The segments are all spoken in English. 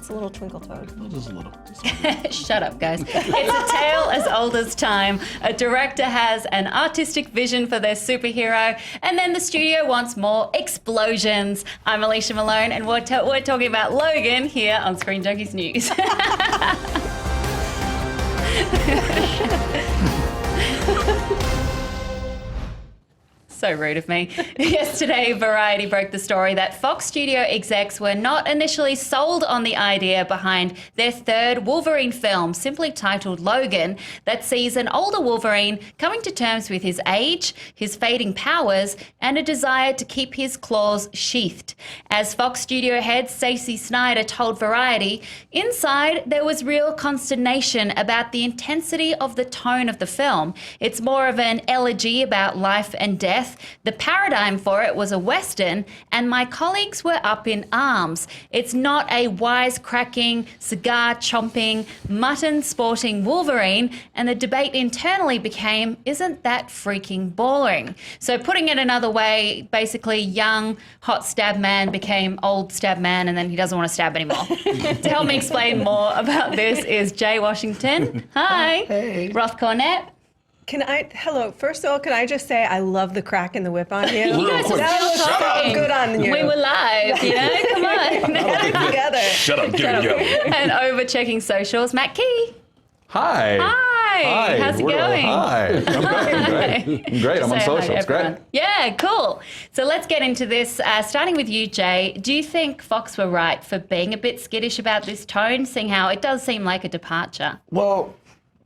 Just a little twinkle toad. Just a little. Shut up, guys. It's a tale as old as time. A director has an artistic vision for their superhero, and then the studio wants more explosions. I'm Alicia Malone, and we're talking about Logan here on Screen Junkies News. So rude of me. Yesterday, Variety broke the story that Fox studio execs were not initially sold on the idea behind their third Wolverine film, simply titled Logan, that sees an older Wolverine coming to terms with his age, his fading powers, and a desire to keep his claws sheathed. As Fox studio head Stacey Snider told Variety, inside there was real consternation about the intensity of the tone of the film. It's more of an elegy about life and death. The paradigm for it was a Western, and my colleagues were up in arms. It's not a wisecracking, cigar-chomping, mutton-sporting Wolverine, and the debate internally became, isn't that freaking boring? So putting it another way, basically young, hot stab man became old stab man, and then he doesn't want to stab anymore. To help me explain more about this is Jay Washington. Hi. Hey. Roth Cornett. Hello. First of all, can I just say I love the crack in the whip on you? You guys are That still was talking. so good on you. We were live, you know? Come on. Get it together. Shut up, get it together. And over checking socials, Matt Key. Hi. Hi. How's it going? Hi. I'm great. I'm great. I'm on Say hi social. to It's great. everyone. Yeah, cool. So let's get into this. Starting with you, Jay. Do you think Fox were right for being a bit skittish about this tone, seeing how it does seem like a departure? Well,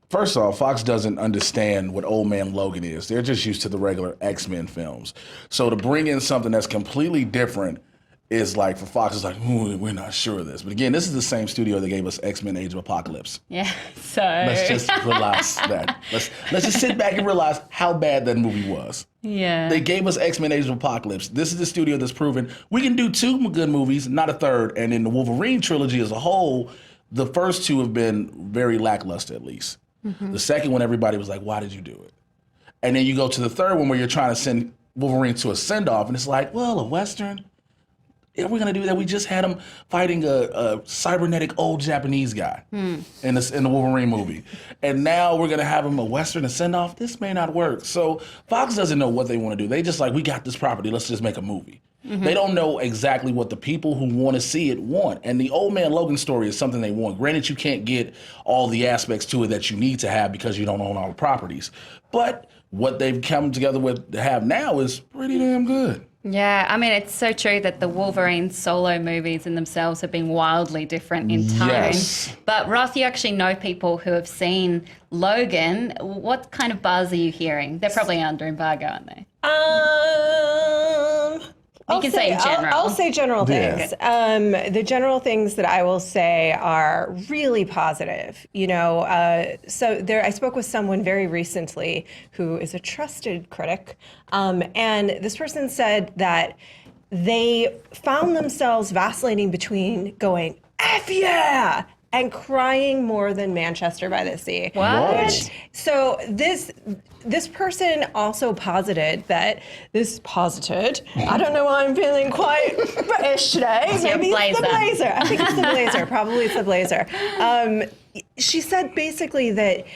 first off, Fox doesn't understand what Old Man Logan is. They're just used to the regular X-Men films. So to bring in something that's completely different is like, for Fox, it's like, ooh, we're not sure of this. But again, this is the same studio that gave us X-Men Age of Apocalypse. Yeah, so... Let's just realize that. Let's just sit back and realize how bad that movie was. Yeah. They gave us X-Men Age of Apocalypse. This is the studio that's proven we can do two good movies, not a third. And in the Wolverine trilogy as a whole, the first two have been very lackluster, at least. Mm-hmm. The second one, everybody was like, why did you do it? And then you go to the third one where you're trying to send Wolverine to a send-off, and it's like, well, a Western? Are we going to do that? We just had him fighting a cybernetic old Japanese guy in the Wolverine movie. And now we're going to have him a Western and send-off? This may not work. So Fox doesn't know what they want to do. They just like, we got this property, let's just make a movie. Mm-hmm. They don't know exactly what the people who want to see it want. And the Old Man Logan story is something they want. Granted, you can't get all the aspects to it that you need to have because you don't own all the properties. But what they've come together with to have now is pretty damn good. Yeah, I mean, it's so true that the Wolverine solo movies in themselves have been wildly different in tone. Yes. But Roth, you actually know people who have seen Logan. What kind of buzz are you hearing? They're probably under embargo, aren't they? You can say general. I'll say general things. Yeah. The general things that I will say are really positive. You know, so I spoke with someone very recently who is a trusted critic, and this person said that they found themselves vacillating between going, F yeah! and crying more than Manchester by the Sea. What? So this person also posited, I don't know why I'm feeling quite British today. Maybe it's the blazer. I think it's the blazer. Probably it's the blazer. She said basically that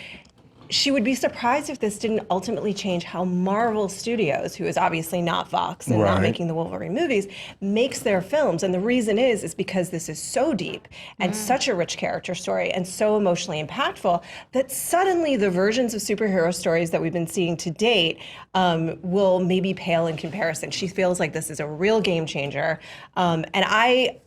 she would be surprised if this didn't ultimately change how Marvel Studios, who is obviously not Fox and not making the Wolverine movies, makes their films. And the reason is because this is so deep and such a rich character story and so emotionally impactful that suddenly the versions of superhero stories that we've been seeing to date will maybe pale in comparison. She feels like this is a real game changer. And I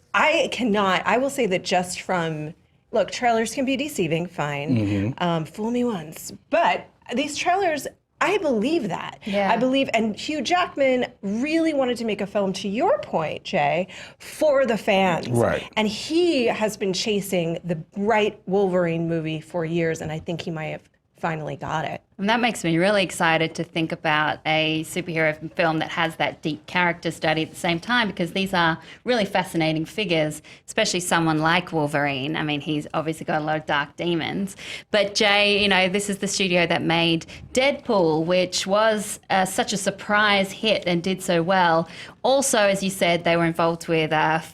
will say that just from, look, trailers can be deceiving, fine. Fool me once. But these trailers, I believe that. Yeah. I believe, and Hugh Jackman really wanted to make a film, to your point, Jay, for the fans. Right. And he has been chasing the right Wolverine movie for years, and I think he might have finally got it. And that makes me really excited to think about a superhero film that has that deep character study at the same time, because these are really fascinating figures, especially someone like Wolverine. I mean, he's obviously got a lot of dark demons. But Jay, this is the studio that made Deadpool, which was such a surprise hit and did so well. Also, as you said, they were involved with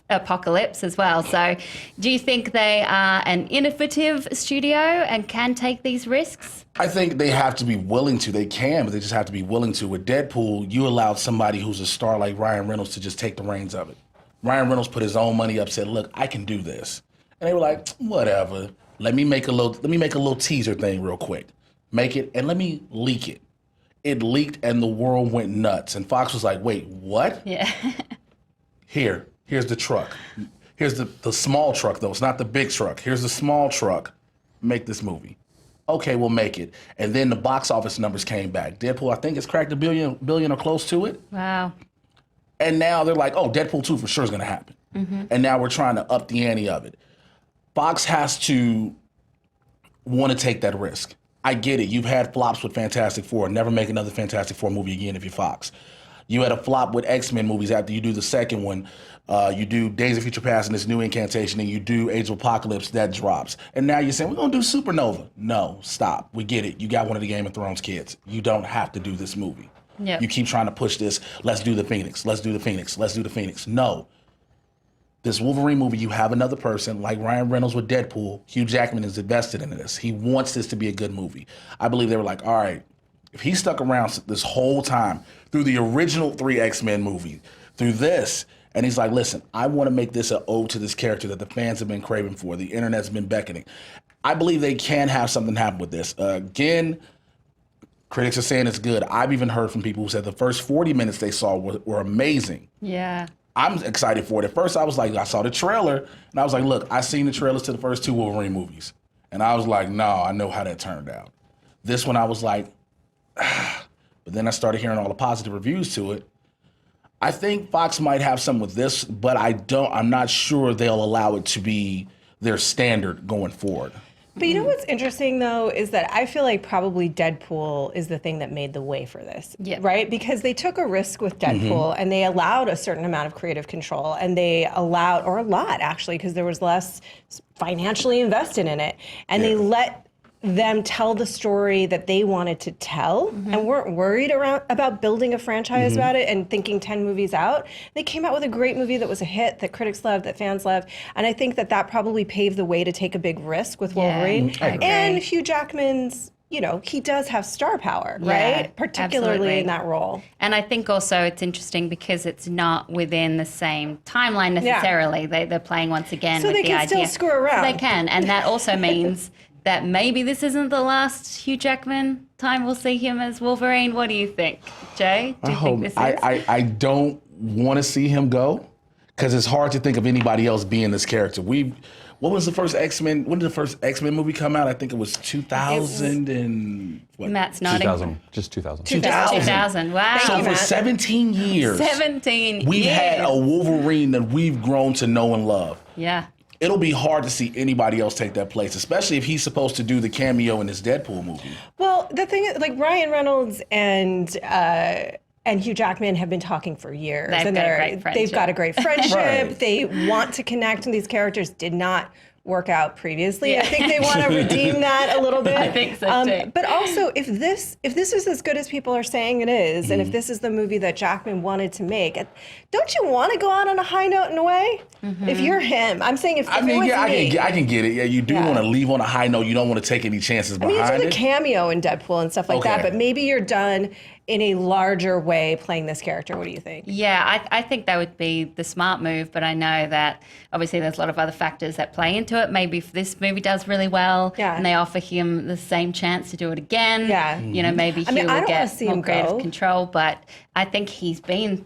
Apocalypse as well. So do you think they are an innovative studio and can take these risks? I think they have to be willing to. They can, but they just have to be willing to. With Deadpool, you allowed somebody who's a star like Ryan Reynolds to just take the reins of it. Ryan Reynolds put his own money up, said, "Look, I can do this," and they were like, "Whatever. Let me make a little teaser thing real quick. Make it and let me leak it." It leaked, and the world went nuts. And Fox was like, "Wait, what?" Yeah. Here's the truck. Here's the small truck, though. It's not the big truck. Here's the small truck. Make this movie. Okay, we'll make it. And then the box office numbers came back. Deadpool, I think, has cracked a billion or close to it. Wow. And now they're like, oh, Deadpool 2 for sure is going to happen. Mm-hmm. And now we're trying to up the ante of it. Fox has to want to take that risk. I get it. You've had flops with Fantastic Four. Never make another Fantastic Four movie again if you're Fox. You had a flop with X-Men movies after you do the second one. You do Days of Future Past and this new incantation, and you do Age of Apocalypse, that drops. And now you're saying, we're going to do Supernova. No, stop. We get it. You got one of the Game of Thrones kids. You don't have to do this movie. Yep. You keep trying to push this, let's do the Phoenix, let's do the Phoenix, let's do the Phoenix. No. This Wolverine movie, you have another person, like Ryan Reynolds with Deadpool. Hugh Jackman is invested in this. He wants this to be a good movie. I believe they were like, all right, if he stuck around this whole time, through the original 3 X-Men movies, through this, and he's like, listen, I want to make this an ode to this character that the fans have been craving for, the internet's been beckoning. I believe they can have something happen with this. Again, critics are saying it's good. I've even heard from people who said the first 40 minutes they saw were amazing. Yeah. I'm excited for it. At first, I was like, I saw the trailer, and I was like, look, I seen the trailers to the first 2 Wolverine movies. And I was like, no, I know how that turned out. This one, I was like, but then I started hearing all the positive reviews to it. I think Fox might have some with this, but I'm not sure they'll allow it to be their standard going forward. But you know what's interesting, though, is that I feel like probably Deadpool is the thing that made the way for this, right? Because they took a risk with Deadpool, and they allowed a certain amount of creative control, and they allowed, or a lot, actually, because there was less financially invested in it, and they let them tell the story that they wanted to tell and weren't worried about building a franchise about it and thinking 10 movies out. They came out with a great movie that was a hit, that critics loved, that fans loved. And I think that probably paved the way to take a big risk with Wolverine. And Hugh Jackman's, he does have star power, right? Particularly in that role. And I think also it's interesting because it's not within the same timeline necessarily. They're playing once again with the idea. So they can still screw around. They can. And that also means that maybe this isn't the last Hugh Jackman time we'll see him as Wolverine. What do you think, Jay? Do you think this is? I don't want to see him go, because it's hard to think of anybody else being this character. What was the first X-Men? When did the first X-Men movie come out? I think it was 2000 and what? Matt's nodding. 2000, just 2000. 2000. Wow. So for 17 years, we've had a Wolverine that we've grown to know and love. Yeah. It'll be hard to see anybody else take that place, especially if he's supposed to do the cameo in this Deadpool movie. Well, the thing is, like, Ryan Reynolds and Hugh Jackman have been talking for years. They've got a great friendship. Right. They want to connect, and these characters did not work out previously. Yeah. I think they want to redeem that a little bit. I think so too. But also, if this is as good as people are saying it is, and if this is the movie that Jackman wanted to make, don't you want to go out on a high note in a way? If you're him, I'm saying I can get it. Yeah, you do want to leave on a high note. You don't want to take any chances behind it. I mean, you do the cameo in Deadpool and stuff like that, but maybe you're done in a larger way playing this character. What do you think? Yeah, I think that would be the smart move, but I know that obviously there's a lot of other factors that play into it. Maybe if this movie does really well and they offer him the same chance to do it again, maybe Hugh will get more creative control, but I think he's been,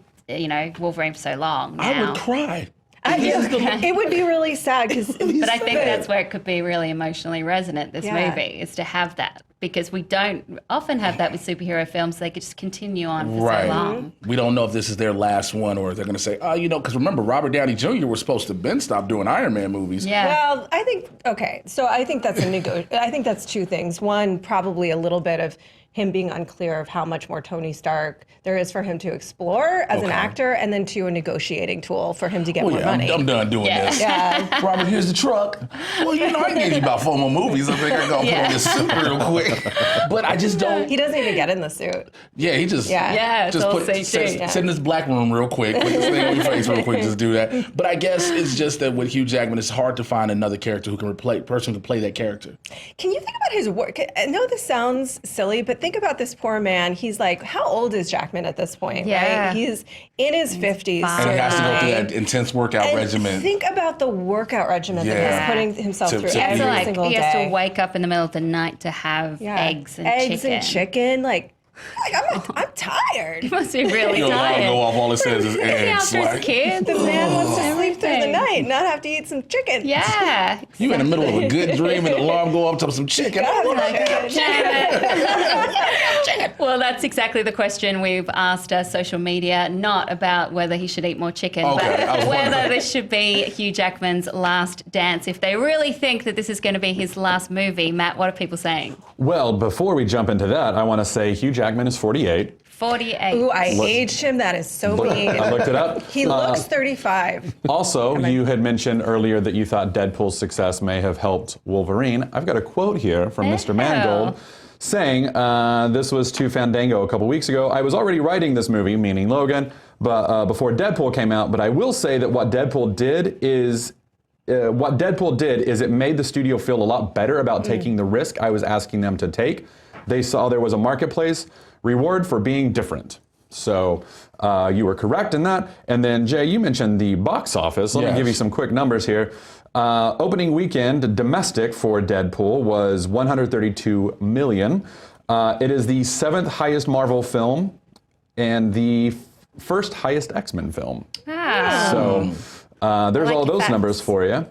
Wolverine for so long now. I would cry. It would be really sad, but I think that's where it could be really emotionally resonant, this movie, is to have that. Because we don't often have that with superhero films. They could just continue on for so long. We don't know if this is their last one, or if they're going to say, because remember, Robert Downey Jr. was supposed to stop doing Iron Man movies. Yeah. Well, I think that's I think that's 2 things. One, probably a little bit of him being unclear of how much more Tony Stark there is for him to explore as an actor, and then to a negotiating tool for him to get more money. I'm done doing this. Yeah. Robert, here's the truck. Well, I gave you about 4 more movies. I think I'm going to put on this suit real quick. But I just don't. He doesn't even get in the suit. Yeah, he just it's all CG. sit in this black room real quick, put this thing on your face real quick, just do that. But I guess it's just that with Hugh Jackman, it's hard to find another character who can play that character. Can you think about his work? I know this sounds silly, but think about this poor man. He's like, how old is Jackman at this point? Yeah. Right? He's in his 50s. And he has to go through that intense workout regimen. Think about the workout regimen that he's putting himself through every single day. He has to wake up in the middle of the night to have eggs and chicken. Like I'm tired. He must be really Your alarm tired. go off, all it says is eggs. After his kids, The man wants to sleep through the night, not have to eat some chicken. Yeah. Exactly. You in the middle of a good dream and the alarm go off to some chicken. Well, that's exactly the question we've asked social media, not about whether he should eat more chicken, but whether this should be Hugh Jackman's last dance. If they really think that this is going to be his last movie, Matt, what are people saying? Well, before we jump into that, I want to say Hugh Jackman is 48. 48. Ooh, I aged him. That is so mean. I looked it up. He looks 35. Also, you had mentioned earlier that you thought Deadpool's success may have helped Wolverine. I've got a quote here from Mr. Mangold saying, this was to Fandango a couple weeks ago. I was already writing this movie, meaning Logan, but before Deadpool came out. But I will say that what Deadpool did is it made the studio feel a lot better about taking the risk I was asking them to take. They saw there was a marketplace reward for being different. So you were correct in that. And then, Jay, you mentioned the box office. Let me give you some quick numbers here. Opening weekend domestic for Deadpool was $132 million. It is the 7th highest Marvel film and the first highest X-Men film. So there's all those numbers for you.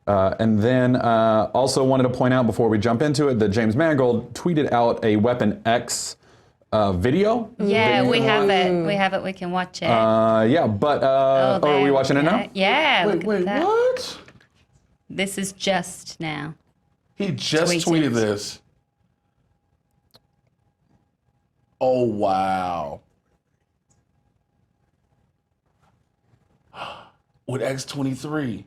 And then also wanted to point out before we jump into it that James Mangold tweeted out a Weapon X video. Yeah, we have it. We have it. We can watch it. Yeah, but are we watching it now? Yeah. Wait, what? This is just now. He just tweeted this. Oh, wow. With X-23.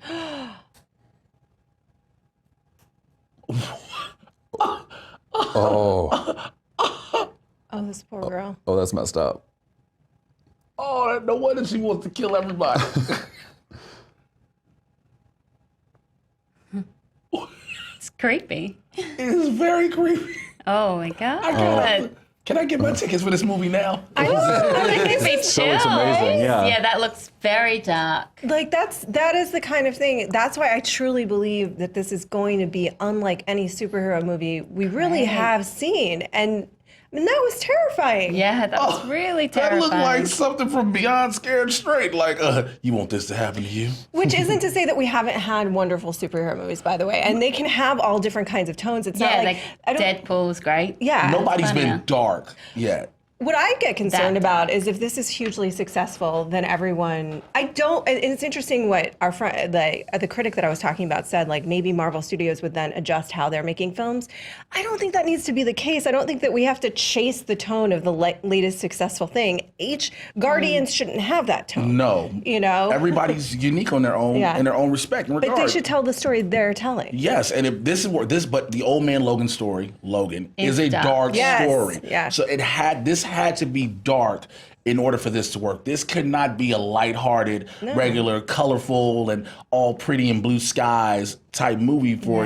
Oh, this poor girl. oh, that's messed up. Oh, no wonder she wants to kill everybody. It's creepy. It is very creepy. Oh my God. Can I get my tickets for this movie now? I think it'd be So it's amazing, yeah. Yeah, that looks very dark. Like that is the kind of thing. That's why I truly believe that this is going to be unlike any superhero movie we really have seen. And I mean, that was terrifying. Yeah, that was really That terrifying. looked like something from Beyond Scared Straight. Like, you want this to happen to you? Which isn't to say that we haven't had wonderful superhero movies, by the way, and they can have all different kinds of tones. It's not like Deadpool was great. Yeah. Nobody's been dark yet. What I get concerned about is if this is hugely successful, then everyone. And it's interesting what our the critic that I was talking about said. Like maybe Marvel Studios would then adjust how they're making films. I don't think that needs to be the case. I don't think that we have to chase the tone of the latest successful thing. Guardians shouldn't have that tone. No. You know, everybody's unique on their own in their own respect and regard. But they should tell the story they're telling. Yes, and if but the old man Logan story, Logan, is a dark story. Yeah. So this had to be dark in order for this to work. This could not be a lighthearted, regular, colorful, and all pretty and blue skies type movie for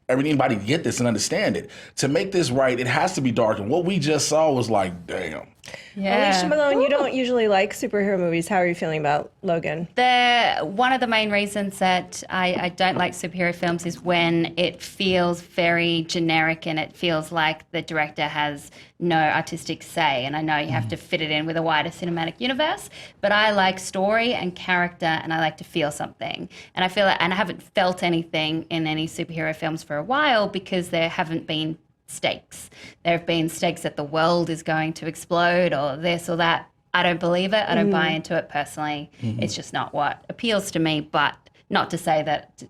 anybody to get this and understand it. To make this right, it has to be dark. And what we just saw was like, damn. Yeah. Alicia Malone, you don't usually like superhero movies. How are you feeling about Logan? One of the main reasons that I don't like superhero films is when it feels very generic and it feels like the director has no artistic say. And I know you have to fit it in with a wider cinematic universe, but I like story and character and I like to feel something. And I feel like, and I haven't felt anything in any superhero films for a while because there haven't been stakes. There have been stakes that the world is going to explode or this or that. I don't believe it. I don't buy into it personally. It's just not what appeals to me, but not to say that,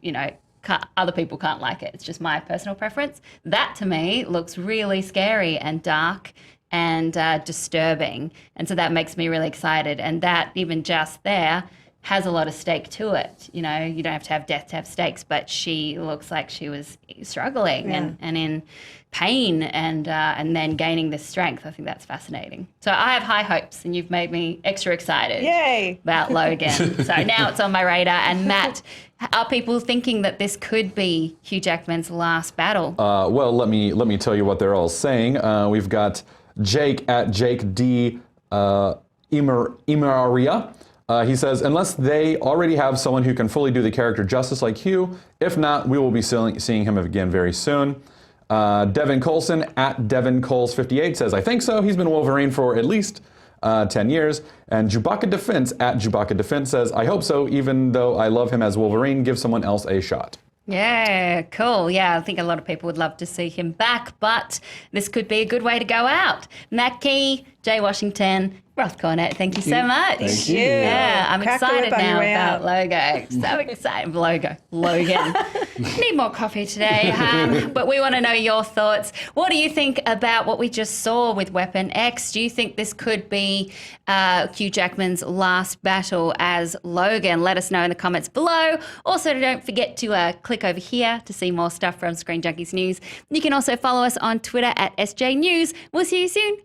other people can't like it. It's just my personal preference. That to me looks really scary and dark and disturbing. And so that makes me really excited. And that even just there has a lot of stake to it. You know, you don't have to have death to have stakes, but she looks like she was struggling and in pain and then gaining this strength. I think that's fascinating. So I have high hopes, and you've made me extra excited about Logan. So now it's on my radar. And Matt, are people thinking that this could be Hugh Jackman's last battle? Well, let me tell you what they're all saying. We've got Jake at Jake D. Imaria. He says, unless they already have someone who can fully do the character justice like Hugh, if not, we will be seeing him again very soon. Devin Colson at Devin Coles 58 says, I think so. He's been Wolverine for at least 10 years. And Chewbacca Defense at Chewbacca Defense says, I hope so, even though I love him as Wolverine, give someone else a shot. Yeah, cool. Yeah, I think a lot of people would love to see him back, but this could be a good way to go out. Matt Key, Jay Washington, Roth Cornett, thank you so much. Thank you. Yeah, I'm Crack the excited whip on your now way about out. Logo. So excited. Logan. Need more coffee today. But we want to know your thoughts. What do you think about what we just saw with Weapon X? Do you think this could be Hugh Jackman's last battle as Logan? Let us know in the comments below. Also, don't forget to click over here to see more stuff from Screen Junkies News. You can also follow us on Twitter at SJ News. We'll see you soon.